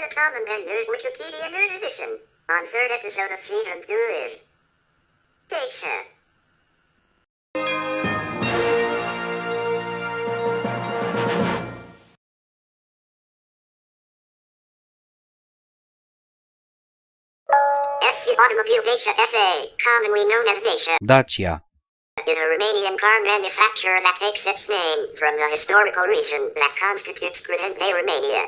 the Tom and Ben News Wikipedia News Edition. On third episode of Season 2 is Dacia. SC Automobile Dacia SA, commonly known as Dacia is a Romanian car manufacturer that takes its name from the historical region that constitutes present-day Romania.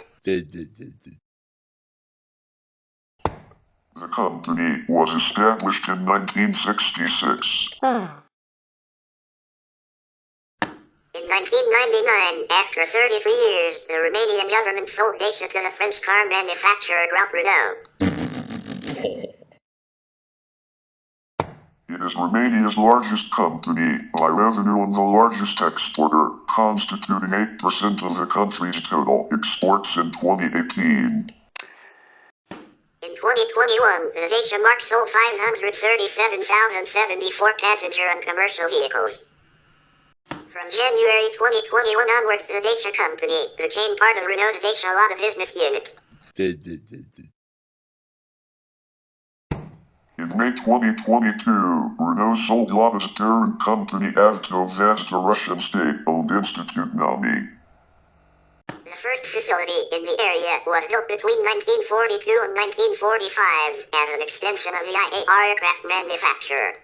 The company was established in 1966. In 1999, after 33 years, the Romanian government sold Dacia to the French car manufacturer Groupe Renault. It is Romania's largest company by revenue and the largest exporter, constituting 8% of the country's total exports in 2018. In 2021, the Dacia Mark sold 537,074 passenger and commercial vehicles. From January 2021 onwards, the Dacia company became part of Renault's Dacia Lada business unit. In May 2022, Renault sold Lada's parent company Avtovaz to Russian state-owned Institute Nami. The first facility in the area was built between 1942 and 1945 as an extension of the IAR aircraft manufacturer.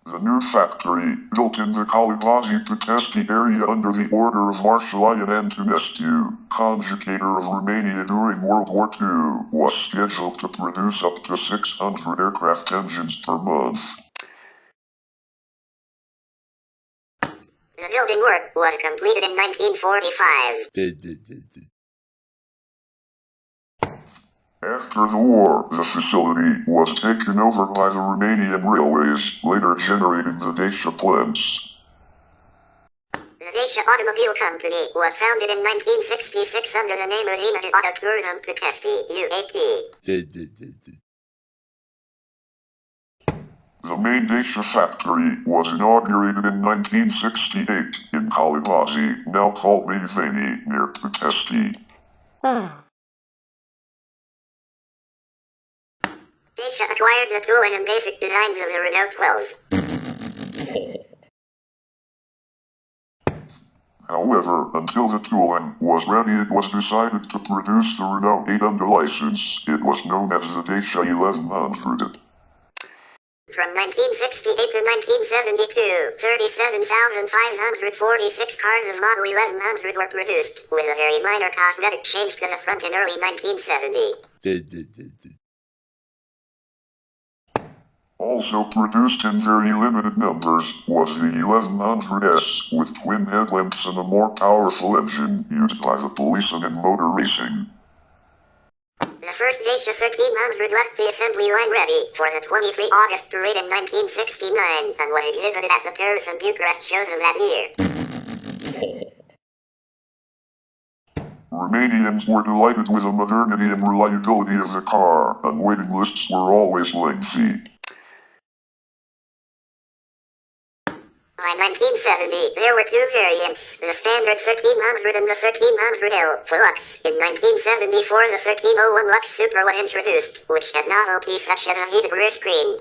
The new factory, built in the Caligazi-Pătești area under the order of Marshal Ion Antonescu, conjugator of Romania during World War II, was scheduled to produce up to 600 aircraft engines per month. The building work was completed in 1945. After the war, the facility was taken over by the Romanian Railways, later generating the Dacia plants. The Dacia Automobile Company was founded in 1966 under the name Uzina de Autoturism Pătești, UAP. The main Dacia factory was inaugurated in 1968 in Caligazi, now called Măguveni, near Pătești. Dacia acquired the tooling and basic designs of the Renault 12. However, until the tooling was ready, it was decided to produce the Renault 8 under license. It was known as the Dacia 1100. From 1968 to 1972, 37,546 cars of Model 1100 were produced, with a very minor cosmetic change to the front in early 1970. Also produced in very limited numbers was the 1100S with twin headlamps and a more powerful engine used by the police and in motor racing. The first Dacia 1300 left the assembly line ready for the 23 August parade in 1969 and was exhibited at the Paris and Bucharest shows of that year. Romanians were delighted with the modernity and reliability of the car, and waiting lists were always lengthy. By 1970, there were two variants, the standard 1300 and the 1300L for Lux. In 1974, the 1301 Lux Super was introduced, which had novelties such as a heated rear screen,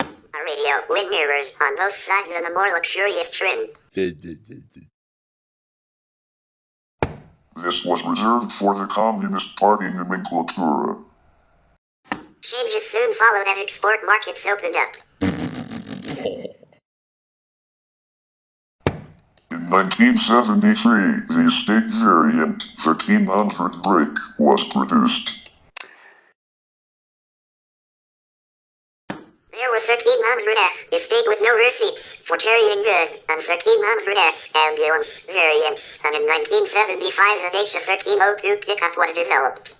a radio, wind mirrors on both sides, and a more luxurious trim. This was reserved for the Communist Party nomenclatura. Changes soon followed as export markets opened up. In 1973, the estate variant 1300 brake was produced. There were 1300F, estate with no rear seats, for carrying goods, and 1300S, ambulance variants, and in 1975 the Dacia 1302 pickup was developed.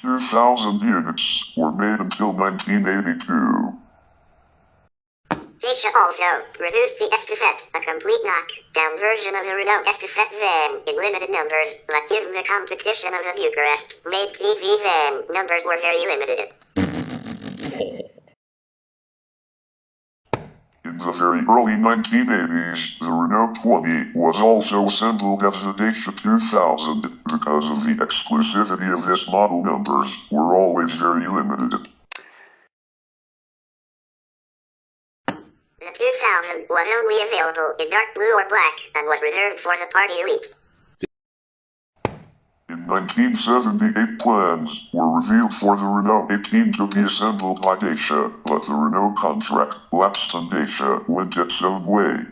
2,000 units were made until 1982. Dacia also produced the Estafette, a complete knock-down version of the Renault Estafette van in limited numbers, but given the competition of the Bucharest-made TV van, numbers were very limited. In the very early 1980s, the Renault 20 was also assembled as the Dacia 2000 because of the exclusivity of this model. Numbers were always very limited. The 2000 was only available in dark blue or black and was reserved for the party elite. In 1978, plans were revealed for the Renault 18 to be assembled by Dacia, but the Renault contract lapsed and Dacia went its own way.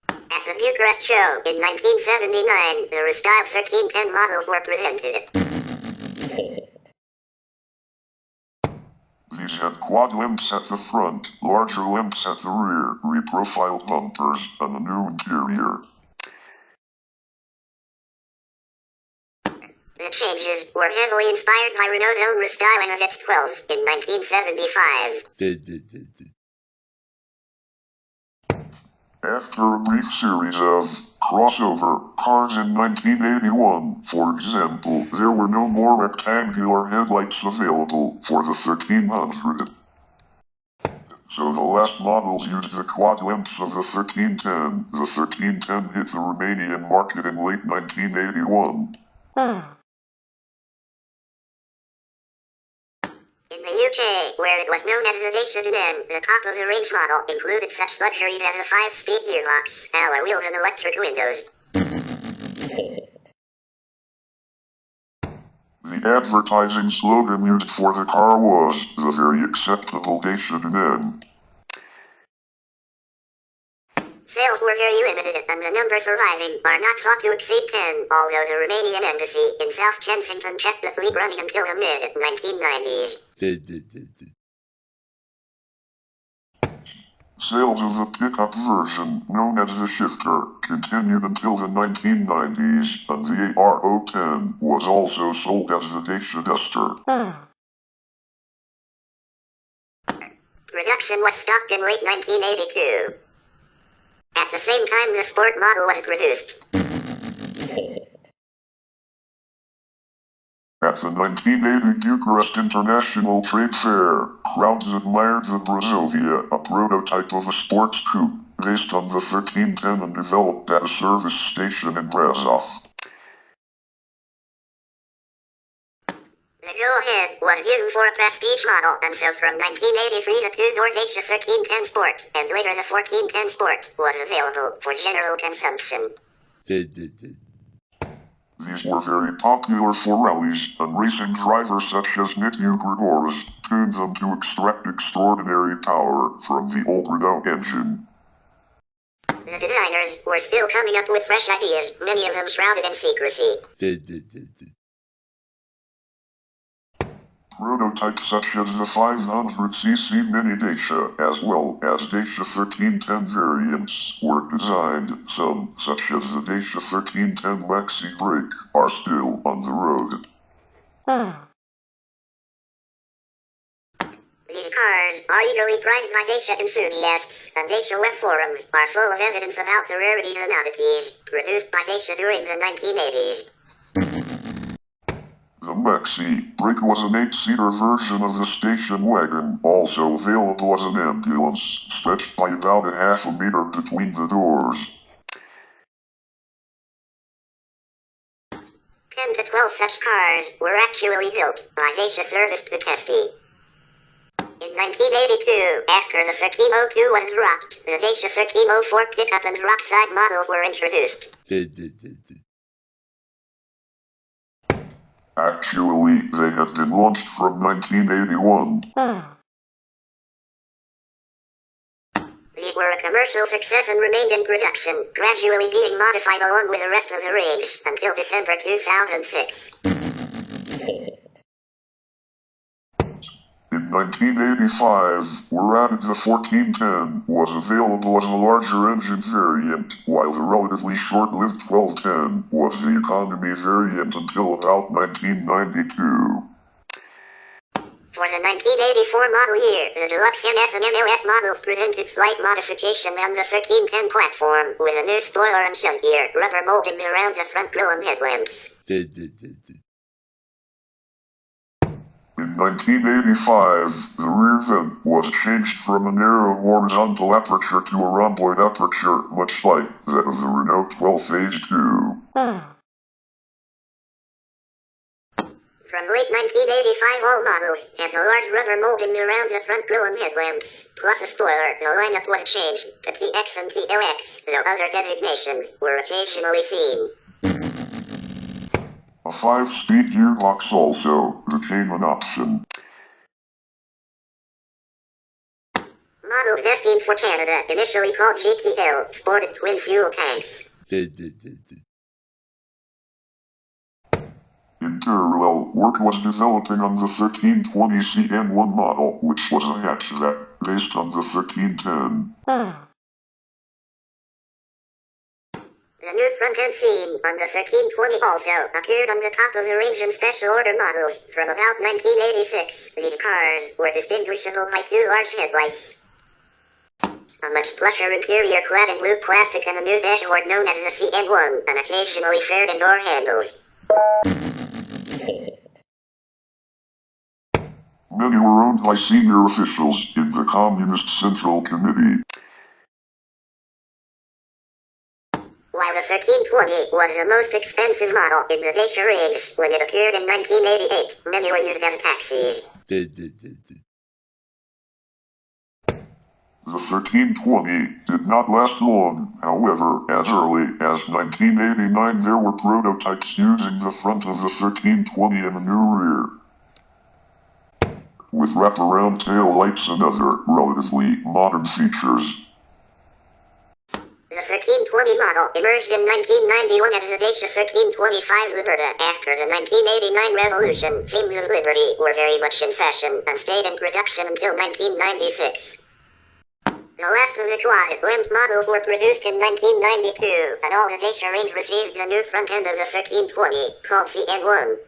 At the Bucharest show in 1979, the restyled 1310 models were presented. These had quad lamps at the front, larger lamps at the rear, reprofiled bumpers, and a new interior. The changes were heavily inspired by Renault's own restyling of its 12 in 1975. After a brief series of crossover cars in 1981, for example, there were no more rectangular headlights available for the 1300. So the last models used the quad lamps of the 1310. The 1310 hit the Romanian market in late 1981. In the UK, where it was known as the Dacia Dunen, the top-of-the-range model included such luxuries as a 5-speed gearbox, alloy wheels and electric windows. The advertising slogan used for the car was the very acceptable Dacia Dunen. Sales were very limited, and the numbers surviving are not thought to exceed 10, although the Romanian embassy in South Kensington kept the fleet running until the mid-1990s. Sales of the pickup version, known as the Shifter, continued until the 1990s, and the AR-010 was also sold as the Dacia Duster. Production was stopped in late 1982. At the same time, the sport model was produced. At the 1980 Bucharest International Trade Fair, crowds admired the Brazovia, a prototype of a sports coupe, based on the 1310 and developed at a service station in Brasov. The go-ahead was given for a prestige model, and so from 1983 the two-door Dacia 1310 Sport, and later the 1410 Sport, was available for general consumption. These were very popular for rallies, and racing drivers such as Mitiu Grigoris tuned them to extract extraordinary power from the old Renault engine. The designers were still coming up with fresh ideas, many of them shrouded in secrecy. Prototypes such as the 500cc Mini Dacia, as well as Dacia 1310 variants, were designed. Some, such as the Dacia 1310 Maxi Brake, are still on the road. These cars are eagerly prized by Dacia enthusiasts, and Dacia web forums are full of evidence about the rarities and oddities produced by Dacia during the 1980s. The Maxi Brake was an 8-seater version of the station wagon, also available as an ambulance, stretched by about a half a meter between the doors. 10 to 12 such cars were actually built by Dacia serviced Vitesti. In 1982, after the 1302 was dropped, the Dacia 1304 pickup and drop side models were introduced. Actually, they had been launched from 1981. These were a commercial success and remained in production, gradually being modified along with the rest of the range, until December 2006. In 1985, were added the 1410 was available as a larger engine variant, while the relatively short-lived 1210 was the economy variant until about 1992. For the 1984 model year, the Deluxe MS and MLS models presented slight modifications on the 1310 platform, with a new spoiler and chunkier rubber moldings around the front grille and headlamps. In 1985, the rear vent was changed from a narrow horizontal aperture to a rhomboid aperture, much like that of the Renault 12 Phase 2. From late 1985 all models had a large rubber molding around the front grille and headlamps, plus a spoiler. The lineup was changed to TX and TLX, though other designations were occasionally seen. A 5-speed gearbox also became an option. Models destined for Canada, initially called GTL, sported twin fuel tanks. In parallel, work was developing on the 1320 CN1 model, which was a hatchback, based on the 1310. The new front-end scene on the 1320 also appeared on the top-of-the-range and special order models from about 1986. These cars were distinguishable by two large headlights, a much plusher interior clad in blue plastic, and a new dashboard known as the CN1, and occasionally faired door handles. Many were owned by senior officials in the Communist Central Committee. While the 1320 was the most expensive model in the Dacia range when it appeared in 1988, many were used as taxis. The 1320 did not last long, however. As early as 1989 there were prototypes using the front of the 1320 and a new rear, with wraparound tail lights and other relatively modern features. The 1320 model emerged in 1991 as the Dacia 1325 Liberta. After the 1989 revolution, themes of liberty were very much in fashion and stayed in production until 1996. The last of the quad-limbed models were produced in 1992, and all the Dacia range received the new front end of the 1320, called CN1.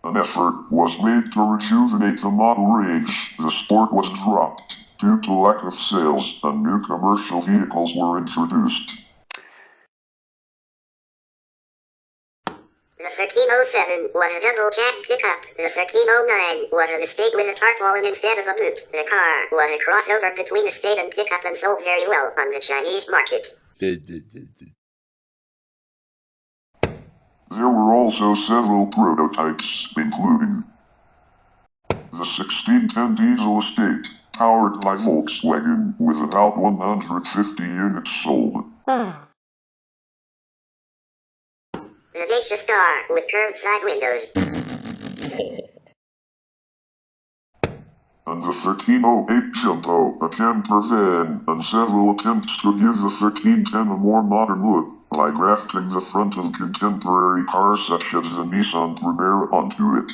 An effort was made to rejuvenate the model range. The Sport was dropped due to lack of sales, and new commercial vehicles were introduced. The 1307 was a double-cab pickup. The 1309 was an estate with a tarpaulin instead of a boot. The car was a crossover between estate and pickup and sold very well on the Chinese market. There were also several prototypes, including the 1610 diesel estate, powered by Volkswagen, with about 150 units sold. The Dacia Star, with curved side windows. And the 1308 Jumbo, a camper van, and several attempts to give the 1310 a more modern look by grafting the front of contemporary cars such as the Nissan Primera onto it.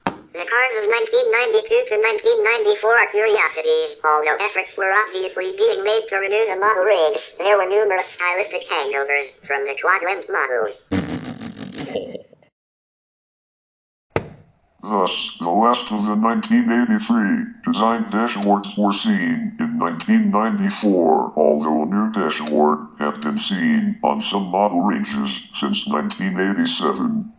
The cars of 1992 to 1994 are curiosities. Although efforts were obviously being made to renew the model range, there were numerous stylistic hangovers from the quad-limbed models. Thus, the last of the 1983 designed dashboards were seen in 1994, although a new dashboard had been seen on some model ranges since 1987.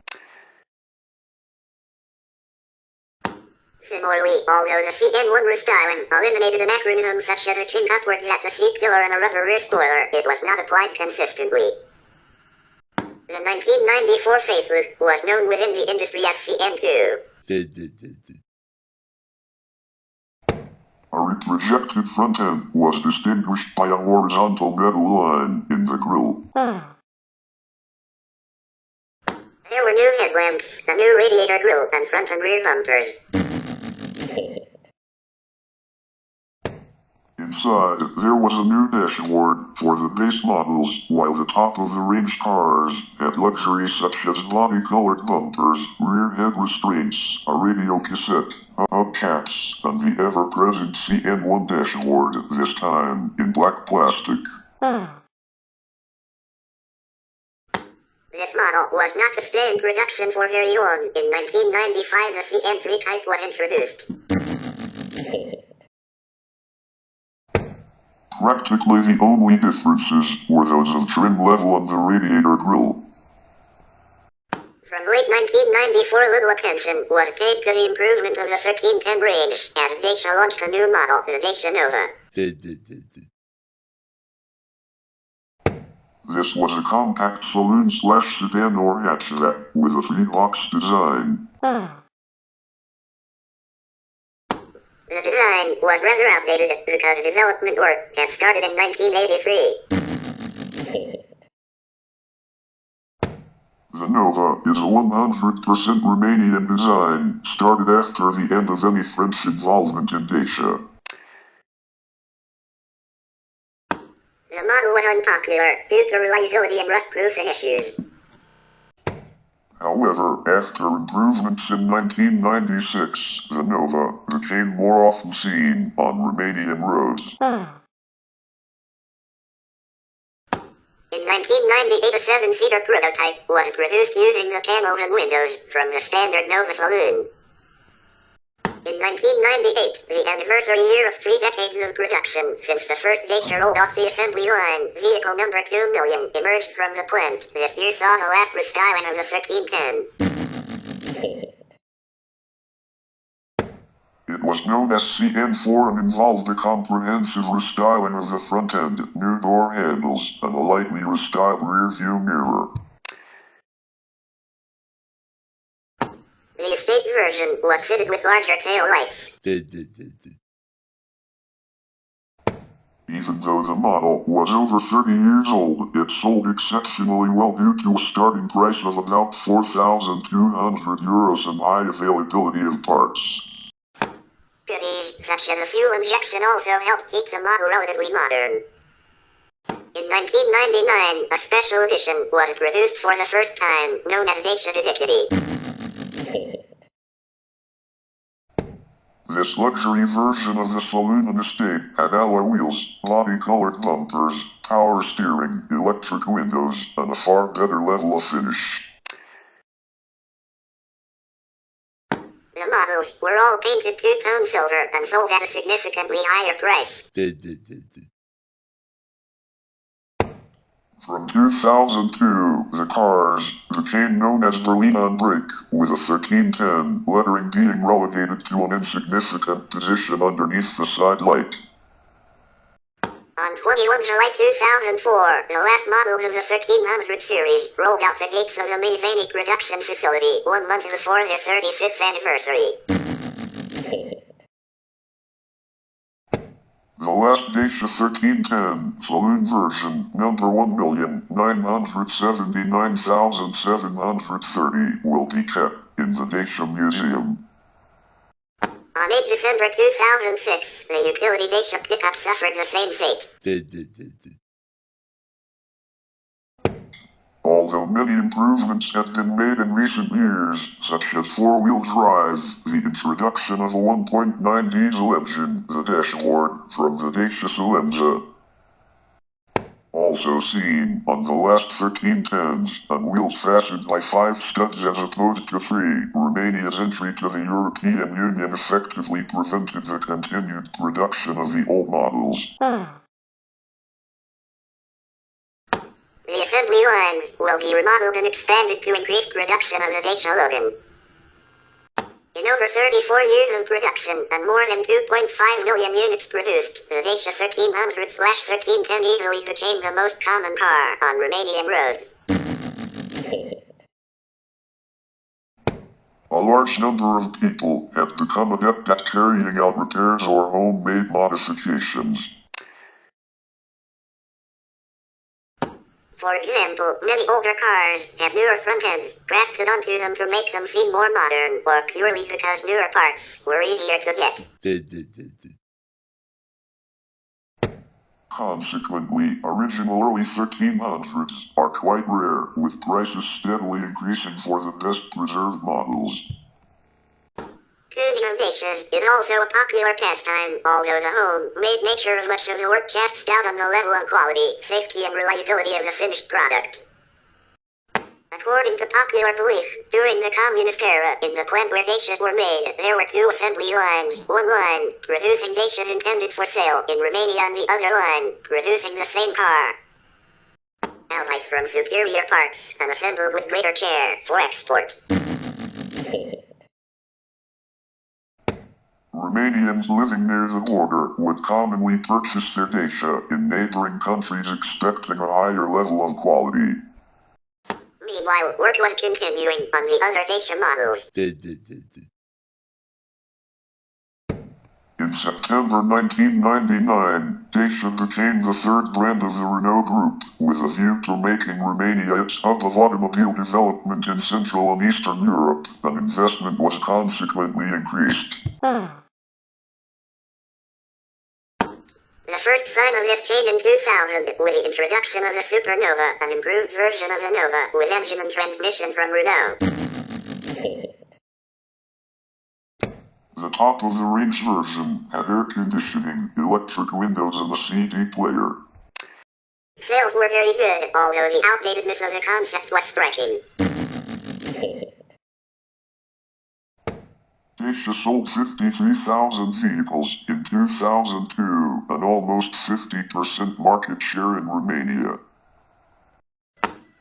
Similarly, although the CN1 restyling eliminated anachronisms such as a kink upwards at the seat pillar and a rubber rear spoiler, it was not applied consistently. The 1994 facelift was known within the industry as CN2. A retrojected front end was distinguished by a horizontal metal line in the grille. There were new headlamps, a new radiator grille, and front and rear bumpers. Inside, there was a new dashboard for the base models, while the top-of-the-range cars had luxuries such as body-colored bumpers, rear head restraints, a radio cassette, hubcaps, and the ever-present CN1 dashboard, this time in black plastic. This model was not to stay in production for very long. In 1995, the CN3 type was introduced. Practically the only differences were those of trim level and the radiator grille. From late 1994, little attention was paid to the improvement of the 1310 range as Dacia launched a new model, the Dacia Nova. This was a compact saloon/sedan or hatchback with a three-box design. The design was rather outdated because development work had started in 1983. The Nova is a 100% Romanian design, started after the end of any French involvement in Dacia. The model was unpopular due to reliability and rust-proofing issues. However, after improvements in 1996, the Nova became more often seen on Romanian roads. In 1998, a 7-seater prototype was produced using the panels and windows from the standard Nova saloon. In 1998, the anniversary year of 3 decades of production since the first Dacia rolled off the assembly line, vehicle number 2 million emerged from the plant. This year saw the last restyling of the 1310. It was known as CN4 and involved a comprehensive restyling of the front end, new door handles, and a lightly restyled rear view mirror. The estate version was fitted with larger tail lights. Even though the model was over 30 years old, it sold exceptionally well due to a starting price of about €4,200 and high availability of parts. Goodies such as a fuel injection also helped keep the model relatively modern. In 1999, a special edition was produced for the first time, known as Dacia Dedicati. This luxury version of the saloon and estate had alloy wheels, body-colored bumpers, power steering, electric windows, and a far better level of finish. The models were all painted two-tone silver and sold at a significantly higher price. From 2002, the cars became known as Berlin on Brick, with a 1310 lettering being relegated to an insignificant position underneath the side light. On 21 July 2004, the last models of the 1300 series rolled out the gates of the Mayvani production facility 1 month before their 35th anniversary. The last Dacia 1310 saloon version, number 1,979,730, will be kept in the Dacia Museum. On 8 December 2006, the utility Dacia pickup suffered the same fate. Although many improvements have been made in recent years, such as four-wheel drive, the introduction of a 1.9 diesel engine, the dashboard from the Dacia Salenza, also seen on the last 1310s, and wheels fastened by 5 studs as opposed to 3, Romania's entry to the European Union effectively prevented the continued production of the old models. The assembly lines will be remodeled and expanded to increase production of the Dacia Logan. In over 34 years of production and more than 2.5 million units produced, the Dacia 1300/1310 easily became the most common car on Romanian roads. A large number of people have become adept at carrying out repairs or homemade modifications. For example, many older cars have newer front ends grafted onto them to make them seem more modern, or purely because newer parts were easier to get. Consequently, original early 1300s are quite rare, with prices steadily increasing for the best preserved models. Tuning of Dacias is also a popular pastime, although the homemade nature of much of the work casts doubt on the level of quality, safety and reliability of the finished product. According to popular belief, during the communist era, in the plant where Dacias were made, there were 2 assembly lines, one line producing Dacias intended for sale in Romania and the other line producing the same car. allied from superior parts and assembled with greater care for export. Romanians living near the border would commonly purchase their Dacia in neighboring countries expecting a higher level of quality. Meanwhile, work was continuing on the other Dacia models. In September 1999, Dacia became the third brand of the Renault Group, with a view to making Romania its hub of automobile development in Central and Eastern Europe. An investment was consequently increased. The first sign of this came in 2000 with the introduction of the Supernova, an improved version of the Nova with engine and transmission from Renault. The top-of-the-range version had air conditioning, electric windows and a CD player. Sales were very good, although the outdatedness of the concept was striking. Dacia sold 53,000 vehicles in 2002, an almost 50% market share in Romania.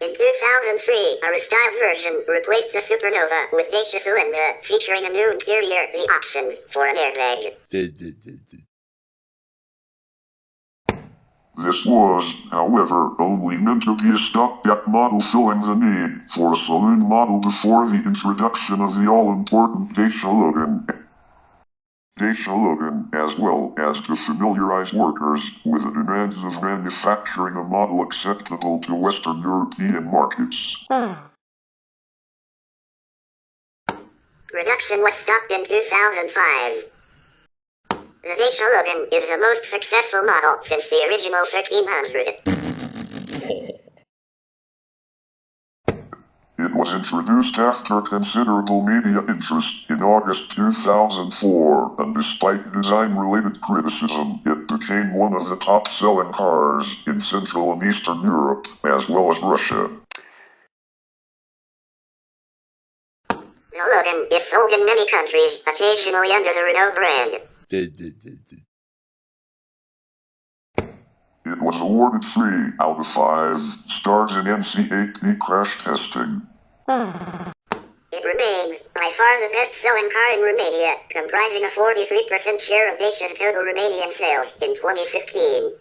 In 2003, a restyled version replaced the Supernova with Dacia Silenza, featuring a new interior, the options for an airbag. This was, however, only meant to be a stopgap model filling the need for a saloon model before the introduction of the all-important Dacia Logan. Dacia Logan, as well as to familiarize workers with the demands of manufacturing a model acceptable to Western European markets. Production was stopped in 2005. The Dacia Logan is the most successful model since the original 1300. It was introduced after considerable media interest in August 2004, and despite design-related criticism, it became one of the top-selling cars in Central and Eastern Europe, as well as Russia. The Logan is sold in many countries, occasionally under the Renault brand. It was awarded 3 out of 5 stars in NCAP crash testing. It remains, by far the best-selling car in Romania, comprising a 43% share of Dacia's total Romanian sales in 2015.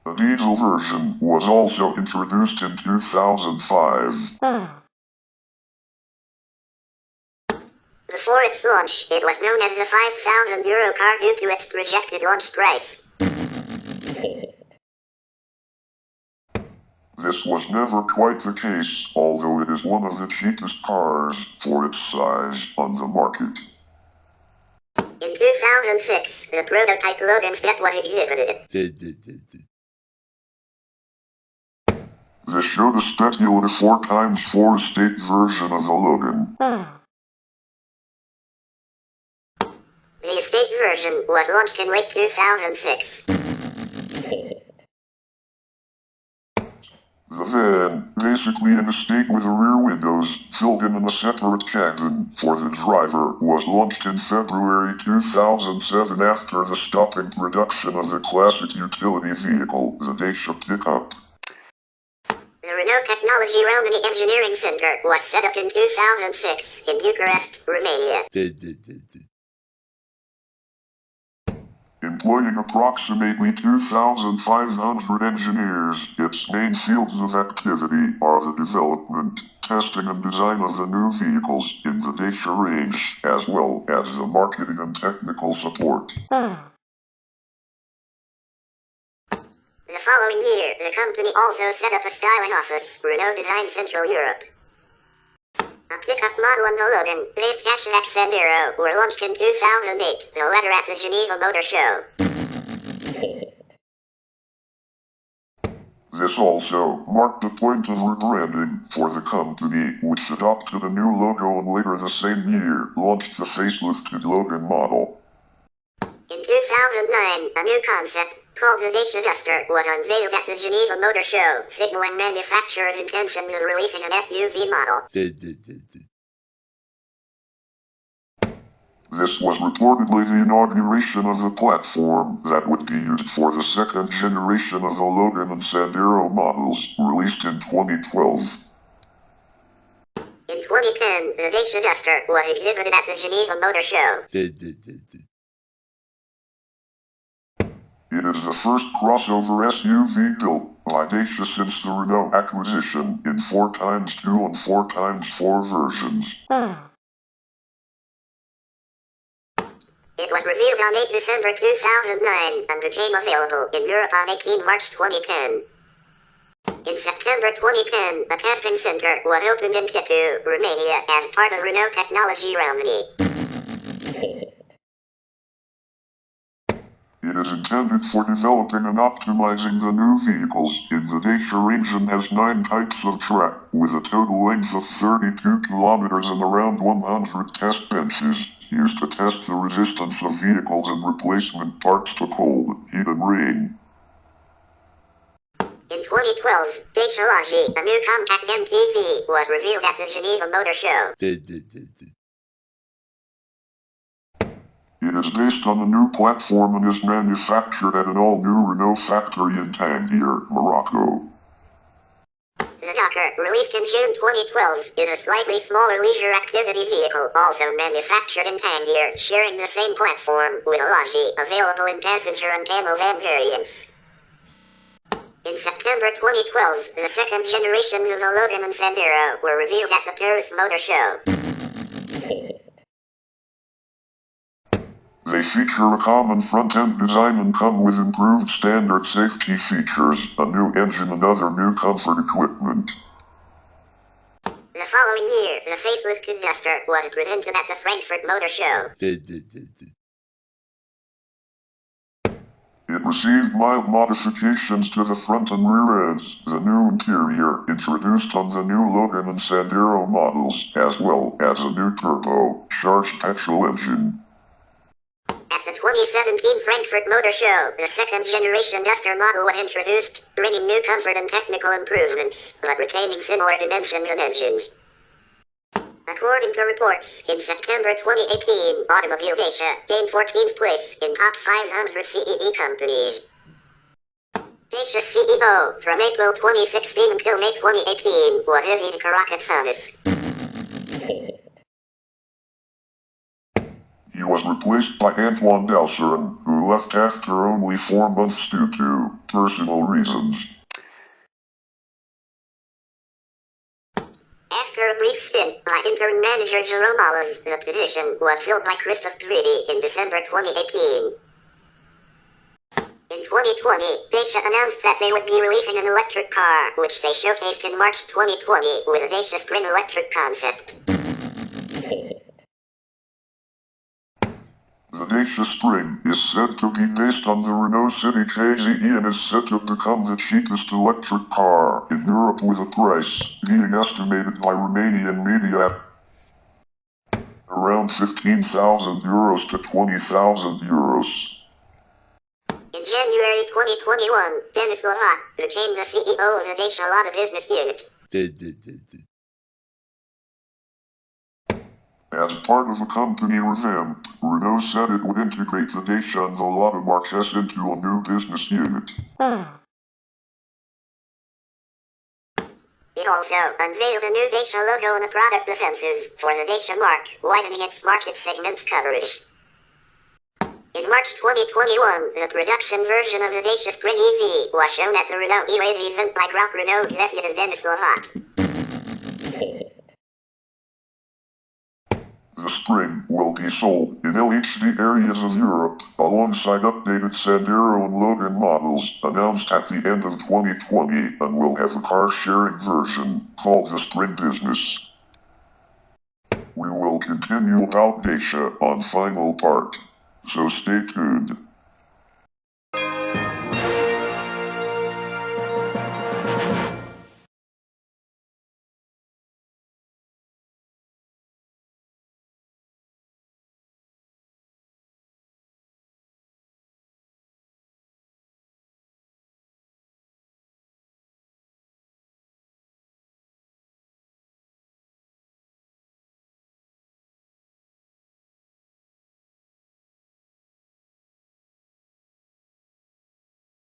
A diesel version was also introduced in 2005. Before its launch, it was known as the €5,000 car due to its projected launch price. This was never quite the case, although it is one of the cheapest cars for its size on the market. In 2006, the prototype Logan Step was exhibited. This showed a speculative 4x4 estate version of the Logan. The estate version was launched in late 2006. The van, basically an estate with rear windows, filled in a separate cabin for the driver, was launched in February 2007 after the stopping production of the classic utility vehicle, the Dacia pickup. The Renault Technology Romania Engineering Center was set up in 2006 in Bucharest, Romania. Employing approximately 2,500 engineers, its main fields of activity are the development, testing and design of the new vehicles in the Dacia range, as well as the marketing and technical support. The following year, the company also set up a styling office, Renault Design Central Europe. A pickup model and the Logan, based hatchback Sandero, were launched in 2008, the latter at the Geneva Motor Show. This also marked the point of rebranding for the company, which adopted a new logo and later the same year launched the facelifted Logan model. In 2009, a new concept, called the Dacia Duster, was unveiled at the Geneva Motor Show, signaling manufacturers' intentions of releasing an SUV model. This was reportedly the inauguration of the platform that would be used for the second generation of the Logan and Sandero models, released in 2012. In 2010, the Dacia Duster was exhibited at the Geneva Motor Show. It is the first crossover SUV built by Dacia since the Renault acquisition in 4x2 and 4x4 versions. It was revealed on 8 December 2009 and became available in Europe on 18 March 2010. In September 2010, a testing center was opened in Chișinău, Romania, as part of Renault Technology Romania. It is intended for developing and optimizing the new vehicles in the Dacia range and has 9 types of track, with a total length of 32 kilometers and around 100 test benches, used to test the resistance of vehicles and replacement parts to cold, heat and rain. In 2012, Dacia Logi, a new compact MPV, was revealed at the Geneva Motor Show. It is based on the new platform and is manufactured at an all-new Renault factory in Tangier, Morocco. The Docker, released in June 2012, is a slightly smaller leisure activity vehicle, also manufactured in Tangier, sharing the same platform with a Logi, available in passenger and camo van variants. In September 2012, the second generations of the Logan and Sandero were revealed at the Paris Motor Show. They feature a common front-end design and come with improved standard safety features, a new engine and other new comfort equipment. The following year, the facelifted Duster was presented at the Frankfurt Motor Show. It received mild modifications to the front and rear ends, the new interior introduced on the new Logan and Sandero models, as well as a new turbo-charged petrol engine. At the 2017 Frankfurt Motor Show, the second generation Duster model was introduced, bringing new comfort and technical improvements, but retaining similar dimensions and engines. According to reports, in September 2018, Automobile Dacia gained 14th place in top 500 CEE companies. Dacia's CEO, from April 2016 until May 2018, was Evis Karakatsanis. He was replaced by Antoine Dalcerin, who left after only 4 months due to personal reasons. After a brief stint by interim manager Jerome Olive, the position was filled by Christophe Dridi in December 2018. In 2020, Dacia announced that they would be releasing an electric car, which they showcased in March 2020 with a Dacia Spring electric concept. The Dacia Spring is said to be based on the Renault City KZE and is said to become the cheapest electric car in Europe, with a price being estimated by Romanian media at around 15,000 euros to 20,000 euros. In January 2021, Denis Lovat became the CEO of the Dacia Lada business unit. As part of a company revamp, Renault said it would integrate the Dacia and the Lada marques into a new business unit. It also unveiled a new Dacia logo and a product offensive for the Dacia mark, widening its market segments coverage. In March 2021, the production version of the Dacia Spring EV was shown at the Renault E-Ways event by Group Renault executive Denis Lovat. The Spring will be sold in LHD areas of Europe, alongside updated Sandero and Logan models, announced at the end of 2020, and will have a car-sharing version, called the Spring Business. We will continue about Dacia on final part, so stay tuned.